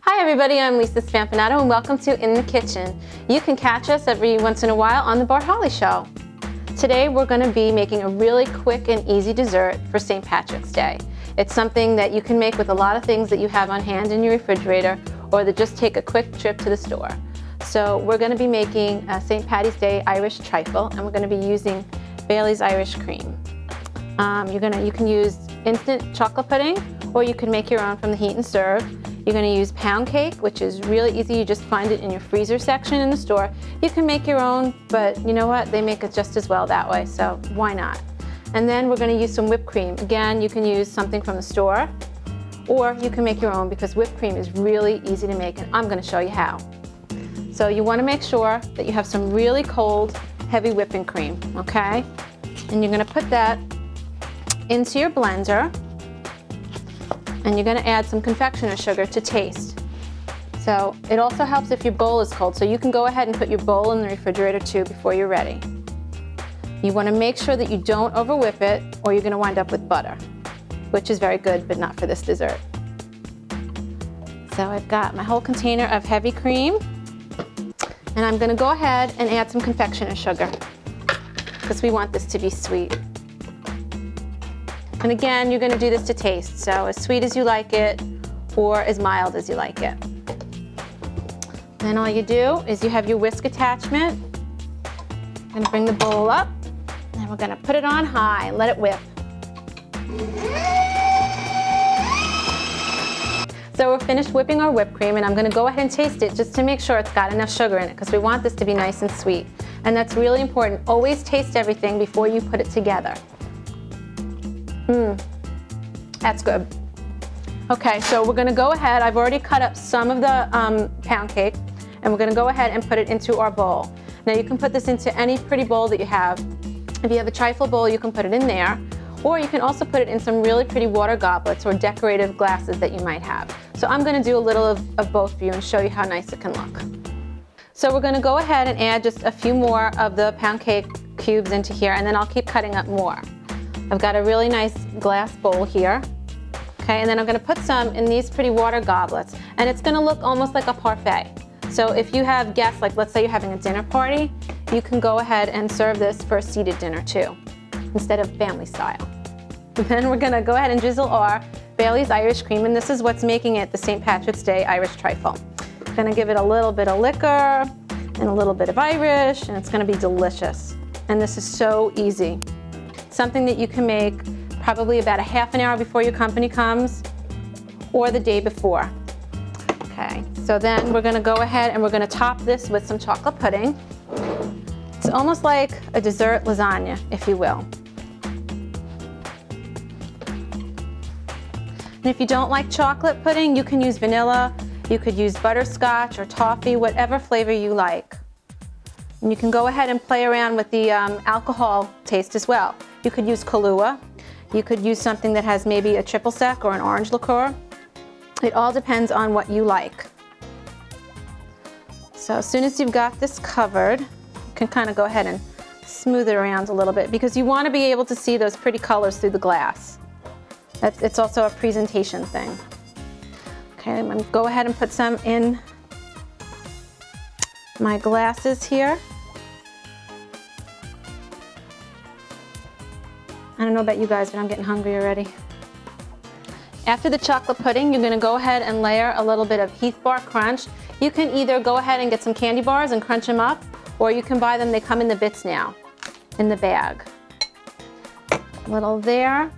Hi everybody, I'm Lisa Spampinato and welcome to In the Kitchen. You can catch us every once in a while on the Bart Holly Show. Today we're going to be making a really quick and easy dessert for St. Patrick's Day. It's something that you can make with a lot of things that you have on hand in your refrigerator or that just take a quick trip to the store. So we're going to be making a St. Patty's Day Irish trifle, and we're going to be using Bailey's Irish Cream. You can use instant chocolate pudding, or you can make your own from the Heat and Serve. You're going to use pound cake, which is really easy. You just find it in your freezer section in the store. You can make your own, but you know what? They make it just as well that way, so why not? And then we're going to use some whipped cream. Again, you can use something from the store, or you can make your own because whipped cream is really easy to make, and I'm going to show you how. So you want to make sure that you have some really cold, heavy whipping cream, okay? And you're going to put that into your blender, and you're going to add some confectioner sugar to taste. So it also helps if your bowl is cold, so you can go ahead and put your bowl in the refrigerator too before you're ready. You want to make sure that you don't over whip it, or you're going to wind up with butter, which is very good, but not for this dessert. So I've got my whole container of heavy cream, and I'm going to go ahead and add some confectioner sugar because we want this to be sweet. And again, you're going to do this to taste, so as sweet as you like it or as mild as you like it. Then all you do is you have your whisk attachment. I'm going to bring the bowl up, and we're going to put it on high and let it whip. So we're finished whipping our whipped cream, and I'm going to go ahead and taste it just to make sure it's got enough sugar in it because we want this to be nice and sweet. And that's really important. Always taste everything before you put it together. That's good. Okay, so we're going to go ahead. I've already cut up some of the pound cake, and we're going to go ahead and put it into our bowl. Now you can put this into any pretty bowl that you have. If you have a trifle bowl, you can put it in there, or you can also put it in some really pretty water goblets or decorative glasses that you might have. So I'm going to do a little of both for you and show you how nice it can look. So we're going to go ahead and add just a few more of the pound cake cubes into here, and then I'll keep cutting up more. I've got a really nice glass bowl here. Okay, and then I'm going to put some in these pretty water goblets, and it's going to look almost like a parfait. So if you have guests, like let's say you're having a dinner party, you can go ahead and serve this for a seated dinner too, instead of family style. And then we're going to go ahead and drizzle our Bailey's Irish Cream, and this is what's making it the St. Patrick's Day Irish Trifle. I'm going to give it a little bit of liquor and a little bit of Irish, and it's going to be delicious. And this is so easy. Something that you can make probably about a half an hour before your company comes or the day before. Okay, so then we're going to go ahead and we're going to top this with some chocolate pudding. It's almost like a dessert lasagna, if you will. And if you don't like chocolate pudding, you can use vanilla, you could use butterscotch or toffee, whatever flavor you like. And you can go ahead and play around with the alcohol taste as well. You could use Kahlua. You could use something that has maybe a triple sec or an orange liqueur. It all depends on what you like. So as soon as you've got this covered, you can kind of go ahead and smooth it around a little bit because you want to be able to see those pretty colors through the glass. It's also a presentation thing. Okay, I'm going to go ahead and put some in my glasses here. I don't know about you guys, but I'm getting hungry already. After the chocolate pudding, you're going to go ahead and layer a little bit of Heath Bar Crunch. You can either go ahead and get some candy bars and crunch them up, or you can buy them. They come in the bits now, in the bag. A little there.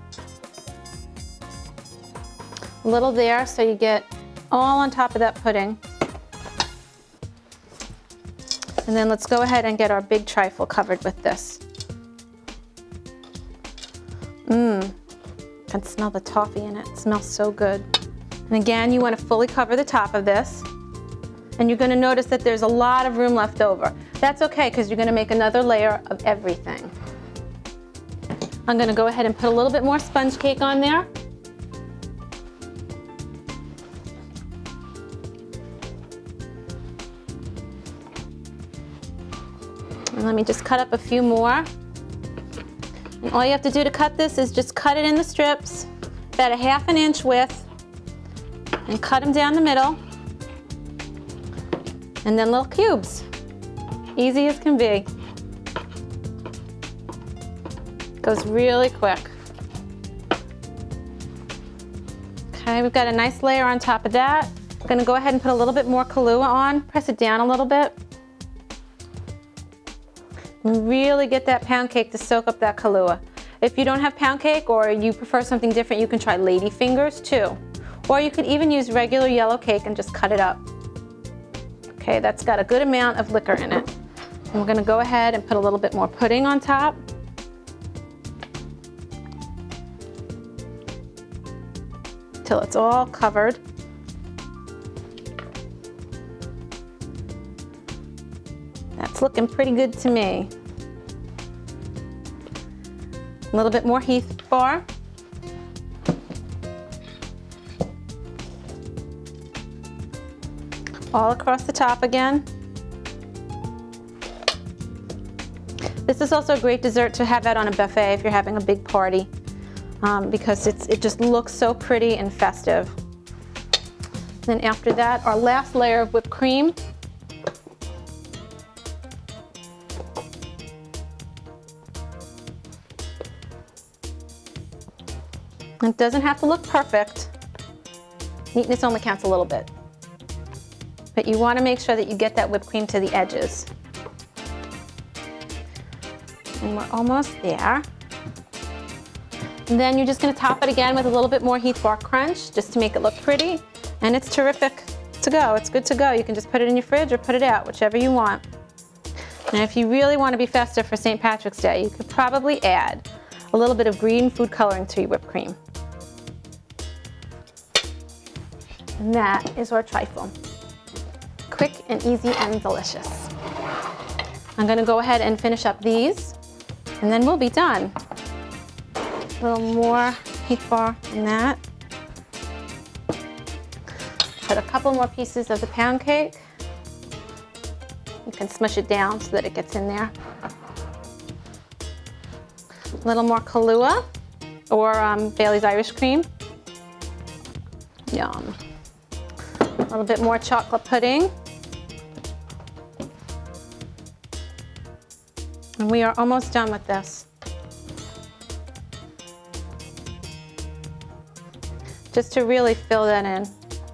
A little there, so you get all on top of that pudding. And then let's go ahead and get our big trifle covered with this. I can smell the toffee in it. It smells so good. And again, you want to fully cover the top of this. And you're going to notice that there's a lot of room left over. That's okay, because you're going to make another layer of everything. I'm going to go ahead and put a little bit more sponge cake on there. And let me just cut up a few more. And all you have to do to cut this is just cut it in the strips about a ½ inch width, and cut them down the middle, and then little cubes. Easy as can be. Goes really quick. Okay, we've got a nice layer on top of that. I'm gonna go ahead and put a little bit more Kahlua on, press it down a little bit. And really get that pound cake to soak up that Kahlua. If you don't have pound cake or you prefer something different, you can try lady fingers too. Or you could even use regular yellow cake and just cut it up. Okay, that's got a good amount of liquor in it. And we're gonna go ahead and put a little bit more pudding on top. Till it's all covered. That's looking pretty good to me. A little bit more Heath bar. All across the top again. This is also a great dessert to have out on a buffet if you're having a big party, because it just looks so pretty and festive. Then after that, our last layer of whipped cream. It doesn't have to look perfect. Neatness only counts a little bit. But you want to make sure that you get that whipped cream to the edges. And we're almost there. And then you're just going to top it again with a little bit more Heath Bar Crunch just to make it look pretty. And it's terrific to go. It's good to go. You can just put it in your fridge or put it out, whichever you want. And if you really want to be festive for St. Patrick's Day, you could probably add a little bit of green food coloring to your whipped cream. And that is our trifle. Quick and easy and delicious. I'm going to go ahead and finish up these, and then we'll be done. A little more Heath Bar in that. Put a couple more pieces of the pound cake. You can smush it down so that it gets in there. A little more Kahlua or Bailey's Irish Cream. Yum. A little bit more chocolate pudding. And we are almost done with this. Just to really fill that in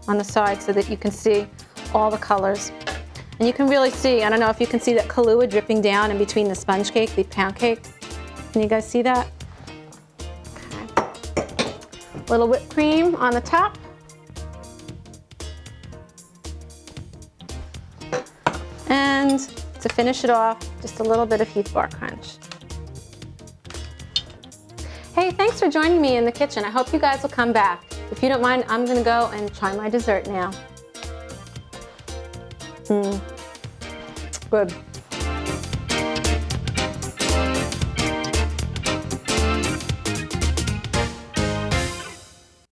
on the side so that you can see all the colors. And you can really see, I don't know if you can see that Kahlua dripping down in between the sponge cake, the pound cake. Can you guys see that? Okay. A little whipped cream on the top. And to finish it off, just a little bit of Heath Bar Crunch. Hey, thanks for joining me in the kitchen. I hope you guys will come back. If you don't mind, I'm gonna go and try my dessert now. Good.